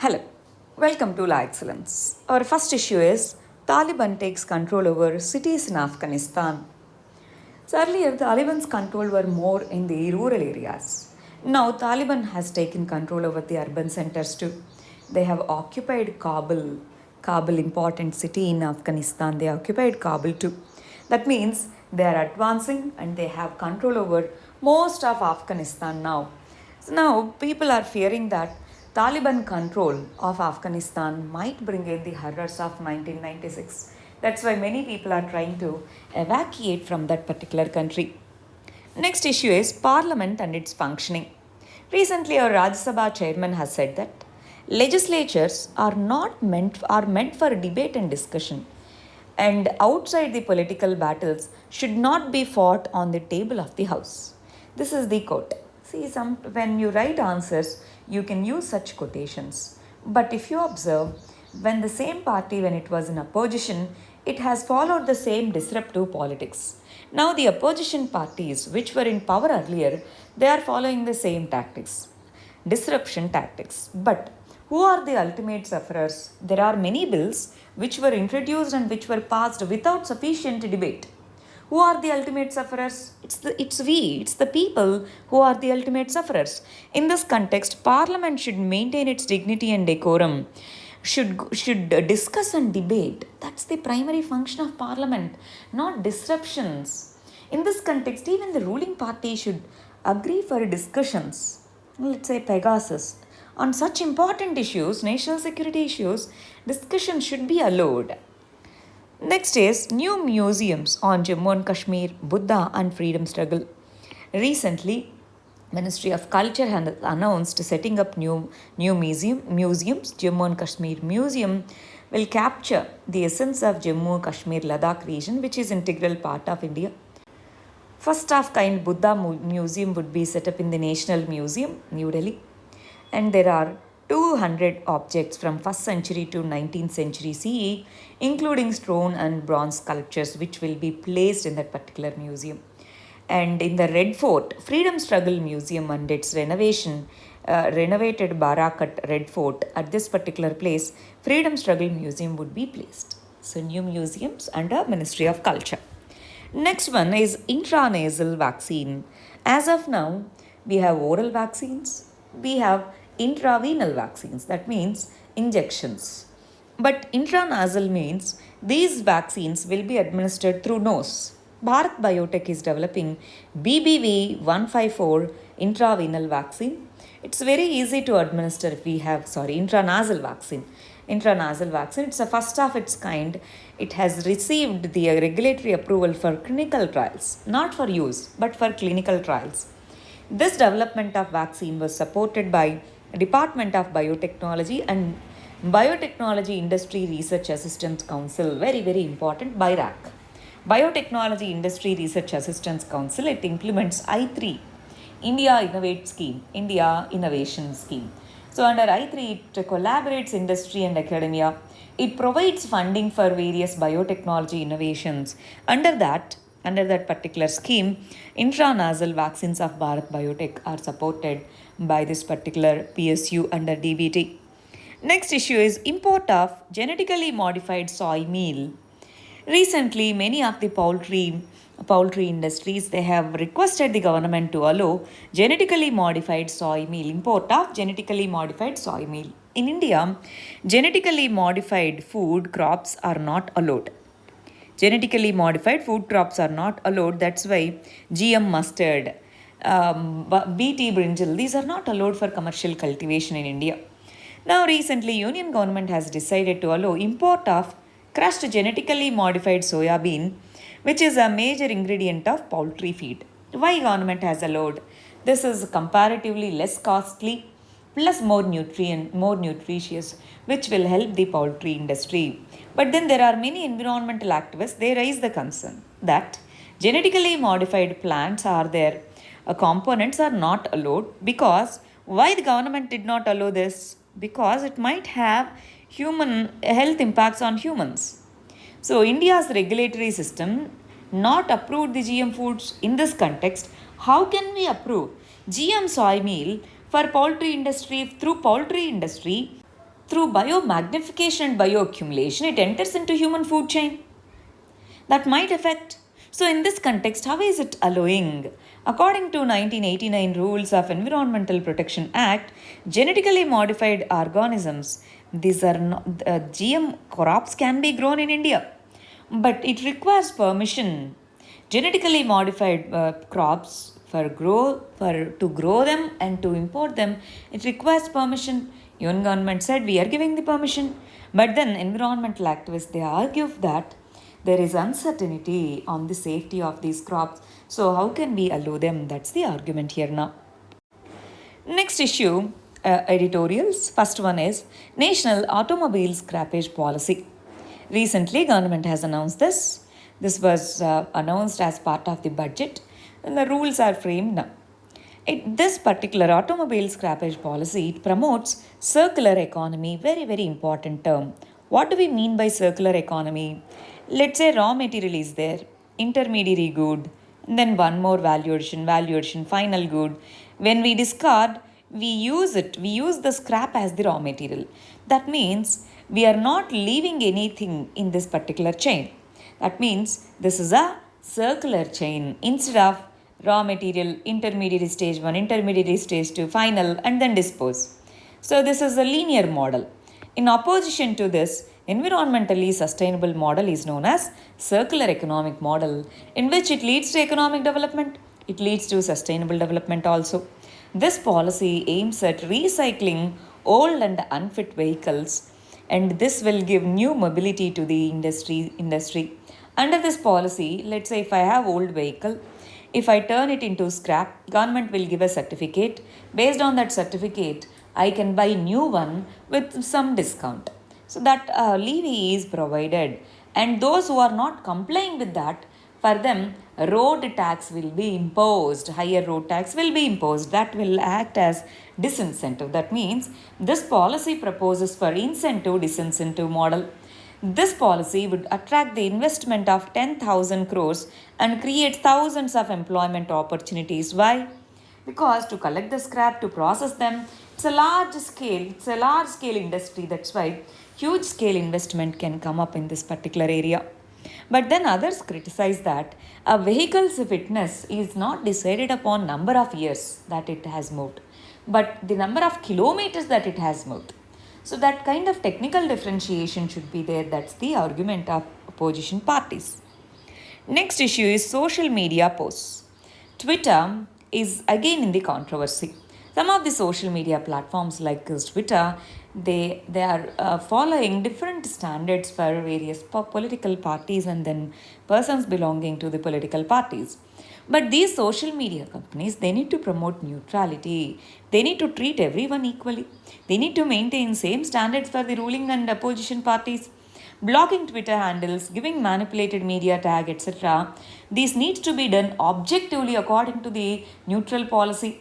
Hello, welcome to La Excellence. Our first issue is Taliban takes control over cities in Afghanistan. So earlier, the Taliban's control were more in the rural areas. Now, Taliban has taken control over the urban centers too. They have occupied Kabul, important city in Afghanistan. They occupied Kabul too. That means they are advancing and they have control over most of Afghanistan now. So now people are fearing that Taliban control of Afghanistan might bring in the horrors of 1996. That's why many people are trying to evacuate from that particular country. Next issue is Parliament and its functioning. Recently, our Rajya Sabha chairman has said that legislatures are meant for debate and discussion, and outside the political battles should not be fought on the table of the house. This is the quote. See, when you write answers, you can use such quotations. But if you observe, when the same party, when it was in opposition, it has followed the same disruptive politics. Now, the opposition parties, which were in power earlier, they are following the same tactics, disruption tactics. But who are the ultimate sufferers? There are many bills which were introduced and which were passed without sufficient debate. Who are the ultimate sufferers? It's the people who are the ultimate sufferers. In this context, Parliament should maintain its dignity and decorum, should discuss and debate. That's the primary function of Parliament, not disruptions. In this context, even the ruling party should agree for discussions. Let's say Pegasus. On such important issues, national security issues, discussion should be allowed. Next is new museums on Jammu and Kashmir, Buddha and freedom struggle. Recently, Ministry of Culture has announced setting up new museums. Jammu and Kashmir Museum will capture the essence of Jammu and Kashmir Ladakh region, which is integral part of India. First of kind Buddha Museum would be set up in the National Museum, New Delhi. And there are 200 objects from 1st century to 19th century CE, including stone and bronze sculptures, which will be placed in that particular museum. And in the Red Fort, Freedom Struggle Museum and its renovated Barakat Red Fort, at this particular place, Freedom Struggle Museum would be placed. So, new museums under Ministry of Culture. Next one is intranasal vaccine. As of now, we have oral vaccines, we have intravenous vaccines, that means injections. But intranasal means these vaccines will be administered through nose. Bharat Biotech is developing BBV 154 intravenous vaccine. It's very easy to administer if we have, intranasal vaccine. Intranasal vaccine, it's the first of its kind. It has received the regulatory approval for clinical trials, not for use, but for clinical trials. This development of vaccine was supported by Department of Biotechnology and Biotechnology Industry Research Assistance Council, very, very important, BIRAC. Biotechnology Industry Research Assistance Council, it implements I3, India Innovation Scheme. So under I3, it collaborates industry and academia. It provides funding for various biotechnology innovations. Under that particular scheme, intranasal vaccines of Bharat Biotech are supported by this particular PSU under DBT. Next issue is import of genetically modified soy meal. Recently, many of the poultry industries, they have requested the government to allow genetically modified soy meal, import of genetically modified soy meal. In India, genetically modified food crops are not allowed. Genetically modified food crops are not allowed. That's why GM mustard, BT brinjal, these are not allowed for commercial cultivation in India. Now, recently, Union government has decided to allow import of crushed genetically modified soya bean, which is a major ingredient of poultry feed. Why government has allowed? This is comparatively less costly, plus more nutritious, which will help the poultry industry. But then there are many environmental activists, they raise the concern that genetically modified plants are there, components are not allowed. Because why the government did not allow this? Because it might have human health impacts on humans. So India's regulatory system not approved the GM foods. In this context, how can we approve GM soy meal for poultry industry? Through poultry industry, Through biomagnification and bioaccumulation, it enters into human food chain. That might affect. So, in this context, how is it allowing? According to 1989 rules of Environmental Protection Act, genetically modified organisms, these are not, GM crops can be grown in India, but it requires permission. Genetically modified crops for to grow them and to import them, it requires permission. Even government said we are giving the permission, but then environmental activists they argue that there is uncertainty on the safety of these crops. So, how can we allow them? That's the argument here now. Next issue editorials. First one is National Automobile Scrappage Policy. Recently, government has announced this. This was announced as part of the budget, and the rules are framed now. This particular automobile scrappage policy it promotes circular economy, very very important term. What do we mean by circular economy? Let's say raw material is there, intermediary good, and then one more value addition, final good. When we discard, we use the scrap as the raw material. That means we are not leaving anything in this particular chain. That means this is a circular chain instead of raw material, intermediary stage 1, intermediary stage 2, final, and then dispose. So, this is a linear model. In opposition to this, environmentally sustainable model is known as circular economic model, in which it leads to economic development, it leads to sustainable development also. This policy aims at recycling old and unfit vehicles, and this will give new mobility to the industry. Under this policy, let's say if I have old vehicle, if I turn it into scrap, government will give a certificate. Based on that certificate, I can buy new one with some discount. So that levy is provided, and those who are not complying with that, for them road tax will be imposed. Higher road tax will be imposed. That will act as disincentive. That means this policy proposes for incentive disincentive model. This policy would attract the investment of 10,000 crores and create thousands of employment opportunities. Why? Because to collect the scrap, to process them, it's a large scale industry. That's why huge scale investment can come up in this particular area. But then others criticize that a vehicle's fitness is not decided upon number of years that it has moved, but the number of kilometers that it has moved. So that kind of technical differentiation should be there. That's the argument of opposition parties. Next issue is social media posts. Twitter is again in the controversy. Some of the social media platforms like Twitter, they are following different standards for various political parties and then persons belonging to the political parties. But these social media companies, they need to promote neutrality. They need to treat everyone equally. They need to maintain same standards for the ruling and opposition parties. Blocking Twitter handles, giving manipulated media tag, etc. These needs to be done objectively according to the neutral policy.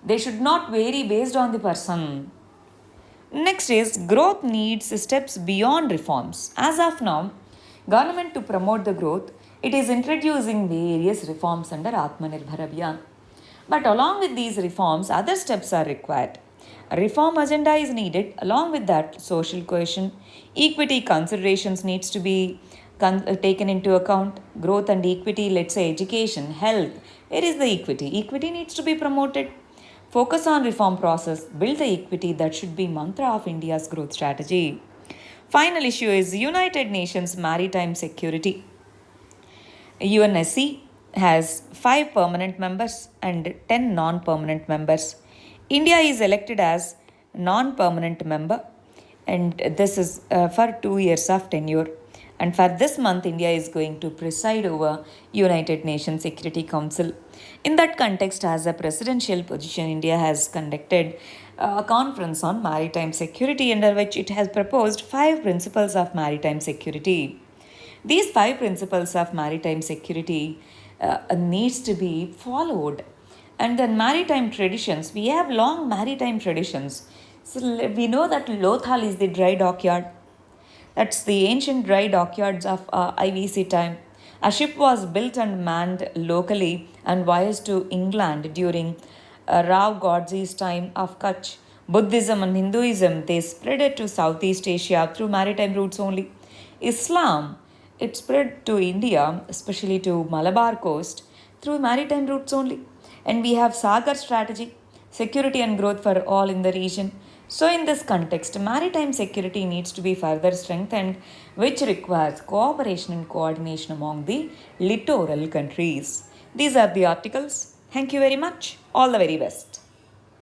They should not vary based on the person. Next is growth needs steps beyond reforms. As of now, government to promote the growth, it is introducing various reforms under Atmanirbhar Abhiyan. But along with these reforms, other steps are required. A reform agenda is needed. Along with that, social cohesion, equity considerations needs to be taken into account. Growth and equity, let's say education, health. Where is the equity? Equity needs to be promoted. Focus on reform process, build the equity that should be mantra of India's growth strategy. Final issue is United Nations Maritime Security. UNSC has 5 permanent members and 10 non-permanent members. India is elected as non-permanent member, and this is for 2 years of tenure. And for this month, India is going to preside over United Nations Security Council. In that context, as a presidential position, India has conducted a conference on maritime security under which it has proposed 5 principles of maritime security. These 5 principles of maritime security needs to be followed. And then maritime traditions, we have long maritime traditions. So we know that Lothal is the dry dockyard. That's the ancient dry dockyards of IVC time. A ship was built and manned locally and voyaged to England during Rao Godse's time of Kutch. Buddhism and Hinduism, they spread it to Southeast Asia through maritime routes only. Islam, it spread to India, especially to Malabar coast, through maritime routes only. And we have Sagar strategy, security and growth for all in the region. So, in this context, maritime security needs to be further strengthened, which requires cooperation and coordination among the littoral countries. These are the articles. Thank you very much. All the very best.